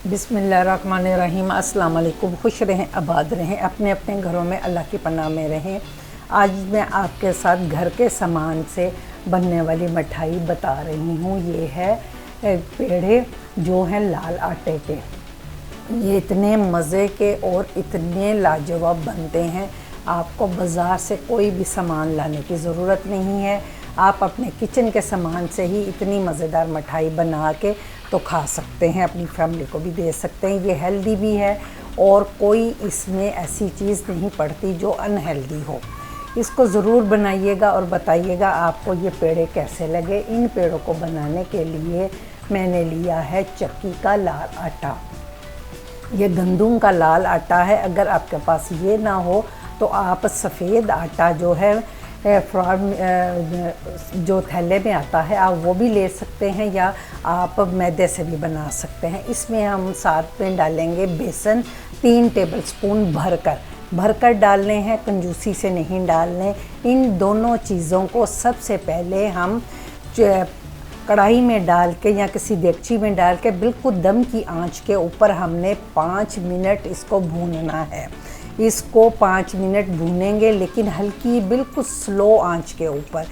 बिस्मिल्लाहिर्रहमानिर्रहीम। अस्सलाम वालेकुम। खुश रहें, आबाद रहें, अपने अपने घरों में अल्लाह की पनाह में रहें। आज मैं आपके साथ घर के सामान से बनने वाली मिठाई बता रही हूँ। ये है पेड़े जो हैं लाल आटे के। ये इतने मज़े के और इतने लाजवाब बनते हैं, आपको बाज़ार से कोई भी सामान लाने की ज़रूरत नहीं है। आप अपने किचन के सामान से ही इतनी मज़ेदार मिठाई बना के तो खा सकते हैं, अपनी फैमिली को भी दे सकते हैं। ये हेल्दी भी है और कोई इसमें ऐसी चीज़ नहीं पड़ती जो अनहेल्दी हो। इसको ज़रूर बनाइएगा और बताइएगा आपको ये पेड़े कैसे लगे। इन पेड़ों को बनाने के लिए मैंने लिया है चक्की का लाल आटा। ये गंदम का लाल आटा है। अगर आपके पास ये ना हो तो आप सफ़ेद आटा जो है फ्राम जो थैले में आता है आप वो भी ले सकते हैं, या आप मैदे से भी बना सकते हैं। इसमें हम साथ में डालेंगे बेसन 3 टेबलस्पून भरकर डालने हैं, कंजूसी से नहीं डालने। इन दोनों चीज़ों को सबसे पहले हम कढ़ाई में डाल के या किसी देगची में डाल के बिल्कुल दम की आंच के ऊपर हमने 5 मिनट इसको भूनना है। इसको 5 मिनट भूनेंगे, लेकिन हल्की बिल्कुल स्लो आंच के ऊपर।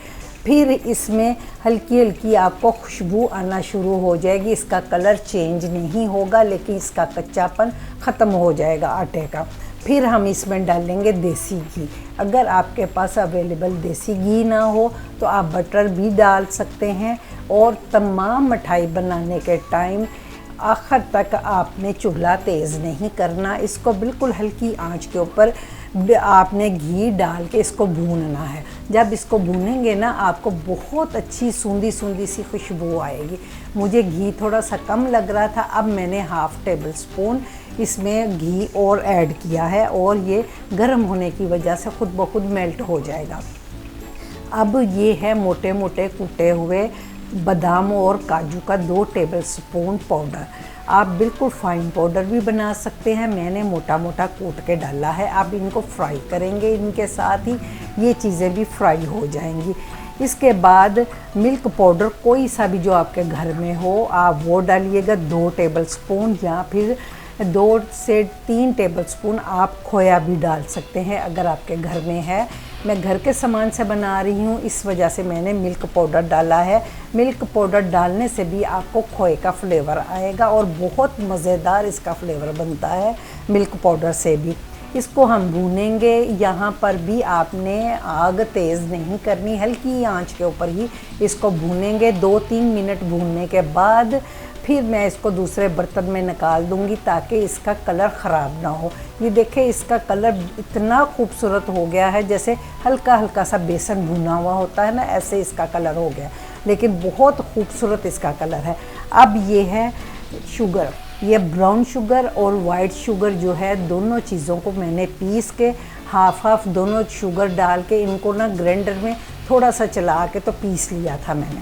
फिर इसमें हल्की हल्की आपको खुशबू आना शुरू हो जाएगी। इसका कलर चेंज नहीं होगा, लेकिन इसका कच्चापन ख़त्म हो जाएगा आटे का। फिर हम इसमें डालेंगे देसी घी। अगर आपके पास अवेलेबल देसी घी ना हो तो आप बटर भी डाल सकते हैं। और तमाम मिठाई बनाने के टाइम आखिर तक आपने चूल्हा तेज़ नहीं करना। इसको बिल्कुल हल्की आंच के ऊपर आपने घी डाल के इसको भूनना है। जब इसको भूनेंगे ना, आपको बहुत अच्छी सूंधी सूंधी सी खुशबू आएगी। मुझे घी थोड़ा सा कम लग रहा था, अब मैंने हाफ़ टेबल स्पून इसमें घी और ऐड किया है और ये गर्म होने की वजह से ख़ुद ब खुद मेल्ट हो जाएगा। अब ये है मोटे मोटे कूटे हुए बादाम और काजू का 2 टेबलस्पून पाउडर। आप बिल्कुल फ़ाइन पाउडर भी बना सकते हैं, मैंने मोटा मोटा कूट के डाला है। आप इनको फ्राई करेंगे, इनके साथ ही ये चीज़ें भी फ्राई हो जाएंगी। इसके बाद मिल्क पाउडर कोई सा भी जो आपके घर में हो आप वो डालिएगा 2 टेबलस्पून, या फिर 2 से 3 टेबलस्पून आप खोया भी डाल सकते हैं अगर आपके घर में है। मैं घर के सामान से बना रही हूँ, इस वजह से मैंने मिल्क पाउडर डाला है। मिल्क पाउडर डालने से भी आपको खोए का फ्लेवर आएगा और बहुत मज़ेदार इसका फ्लेवर बनता है मिल्क पाउडर से भी। इसको हम भूनेंगे। यहाँ पर भी आपने आग तेज़ नहीं करनी, हल्की आंच के ऊपर ही इसको भूनेंगे। 2-3 मिनट भूनने के बाद फिर मैं इसको दूसरे बर्तन में निकाल दूंगी ताकि इसका कलर ख़राब ना हो। ये देखें, इसका कलर इतना खूबसूरत हो गया है, जैसे हल्का हल्का सा बेसन भुना हुआ होता है ना, ऐसे इसका कलर हो गया, लेकिन बहुत खूबसूरत इसका कलर है। अब ये है शुगर, ये ब्राउन शुगर और वाइट शुगर जो है, दोनों चीज़ों को मैंने पीस के हाफ दोनों शुगर डाल के इनको ना ग्राइंडर में थोड़ा सा चला के तो पीस लिया था मैंने।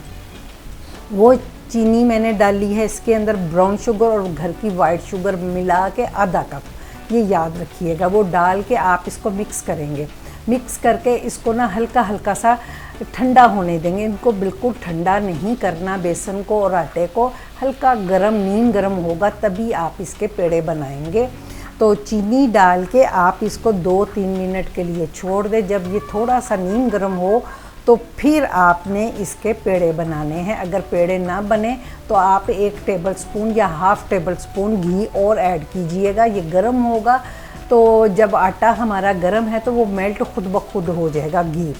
वो चीनी मैंने डाली है इसके अंदर, ब्राउन शुगर और घर की वाइट शुगर मिला के आधा कप, ये याद रखिएगा। वो डाल के आप इसको मिक्स करेंगे। मिक्स करके इसको ना हल्का हल्का सा ठंडा होने देंगे। इनको बिल्कुल ठंडा नहीं करना, बेसन को और आटे को हल्का गरम, नीम गरम होगा तभी आप इसके पेड़े बनाएंगे। तो चीनी डाल के आप इसको 2-3 मिनट के लिए छोड़ दें। जब ये थोड़ा सा नीम गरम हो तो फिर आपने इसके पेड़े बनाने हैं। अगर पेड़े ना बने तो आप 1 टेबलस्पून या हाफ़ टेबलस्पून घी और ऐड कीजिएगा। ये गर्म होगा तो जब आटा हमारा गर्म है तो वो मेल्ट खुद ब खुद हो जाएगा घी।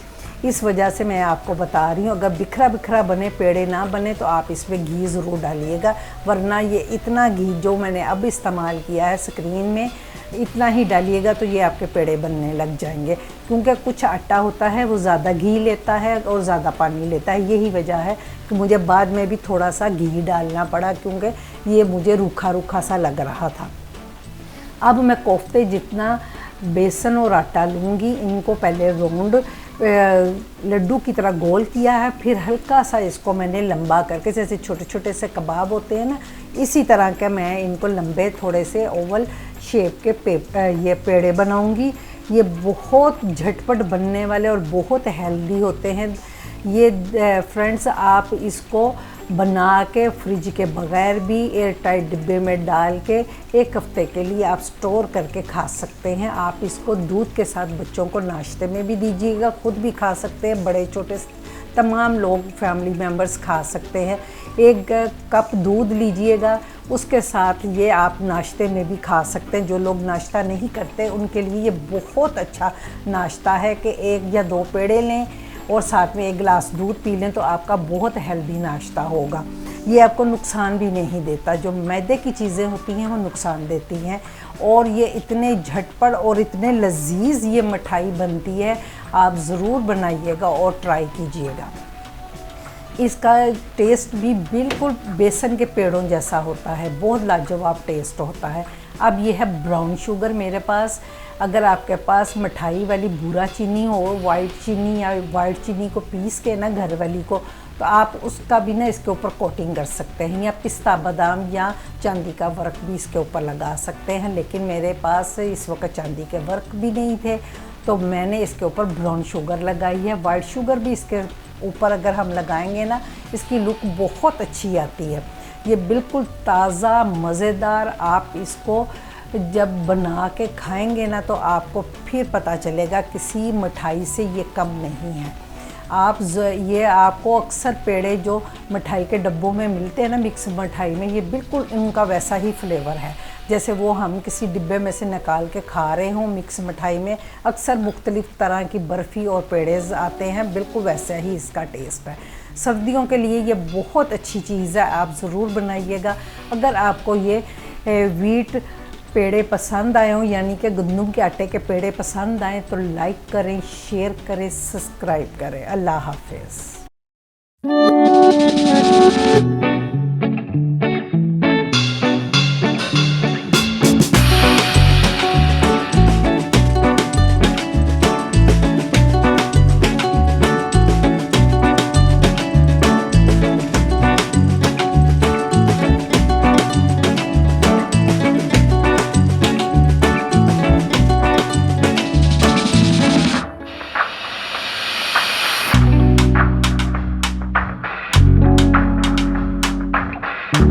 इस वजह से मैं आपको बता रही हूँ, अगर बिखरा बिखरा बने, पेड़े ना बने तो आप इसमें घी ज़रूर डालिएगा, वरना ये इतना घी जो मैंने अब इस्तेमाल किया है स्क्रीन में, इतना ही डालिएगा तो ये आपके पेड़े बनने लग जाएंगे। क्योंकि कुछ आटा होता है वो ज़्यादा घी लेता है और ज़्यादा पानी लेता है। यही वजह है कि मुझे बाद में भी थोड़ा सा घी डालना पड़ा, क्योंकि ये मुझे रूखा रूखा सा लग रहा था। अब मैं कोफ्ते जितना बेसन और आटा लूँगी, इनको पहले राउंड लड्डू की तरह गोल किया है, फिर हल्का सा इसको मैंने लंबा करके, जैसे छोटे छोटे से कबाब होते हैं ना, इसी तरह के मैं इनको लंबे थोड़े से ओवल शेप के ये पेड़े बनाऊंगी। ये बहुत झटपट बनने वाले और बहुत हेल्दी होते हैं। ये फ्रेंड्स, आप इसको बना के फ्रिज के बगैर भी एयर टाइट डिब्बे में डाल के 1 हफ्ते के लिए आप स्टोर करके खा सकते हैं। आप इसको दूध के साथ बच्चों को नाश्ते में भी दीजिएगा, खुद भी खा सकते हैं, बड़े छोटे तमाम लोग फैमिली मेम्बर्स खा सकते हैं। 1 कप दूध लीजिएगा, उसके साथ ये आप नाश्ते में भी खा सकते हैं। जो लोग नाश्ता नहीं करते उनके लिए ये बहुत अच्छा नाश्ता है कि 1 या 2 पेड़े लें और साथ में 1 गिलास दूध पी लें तो आपका बहुत हेल्दी नाश्ता होगा। ये आपको नुकसान भी नहीं देता। जो मैदे की चीज़ें होती हैं वो नुकसान देती हैं, और ये इतने झटपट और इतने लजीज ये मिठाई बनती है। आप ज़रूर बनाइएगा और ट्राई कीजिएगा। इसका टेस्ट भी बिल्कुल बेसन के पेड़ों जैसा होता है, बहुत लाजवाब टेस्ट होता है। अब ये है ब्राउन शुगर मेरे पास। अगर आपके पास मिठाई वाली भूरा चीनी हो, वाइट चीनी या वाइट चीनी को पीस के ना घर वाली को, तो आप उसका भी ना इसके ऊपर कोटिंग कर सकते हैं, या पिस्ता बादाम या चांदी का वर्क भी इसके ऊपर लगा सकते हैं। लेकिन मेरे पास इस वक्त चांदी के वर्क भी नहीं थे तो मैंने इसके ऊपर ब्राउन शुगर लगाई है। वाइट शुगर भी इसके ऊपर अगर हम लगाएंगे ना, इसकी लुक बहुत अच्छी आती है। ये बिल्कुल ताज़ा मज़ेदार, आप इसको जब बना के खाएंगे ना तो आपको फिर पता चलेगा किसी मिठाई से ये कम नहीं है। ये आपको अक्सर पेड़े जो मिठाई के डब्बों में मिलते हैं ना, मिक्स मिठाई में, ये बिल्कुल उनका वैसा ही फ्लेवर है जैसे वो हम किसी डिब्बे में से निकाल के खा रहे हों। मिक्स मिठाई में अक्सर मुख्तलिफ़ तरह की बर्फ़ी और पेड़े आते हैं, बिल्कुल वैसा ही इसका टेस्ट है। सर्दियों के लिए ये बहुत अच्छी चीज़ है, आप ज़रूर बनाइएगा। अगर आपको ये वीट पेड़े पसंद आए हों, यानी कि गंदम के आटे के पेड़े पसंद आएँ, तो लाइक करें, शेयर करें, सब्सक्राइब करें। अल्लाह हाफ़िज़।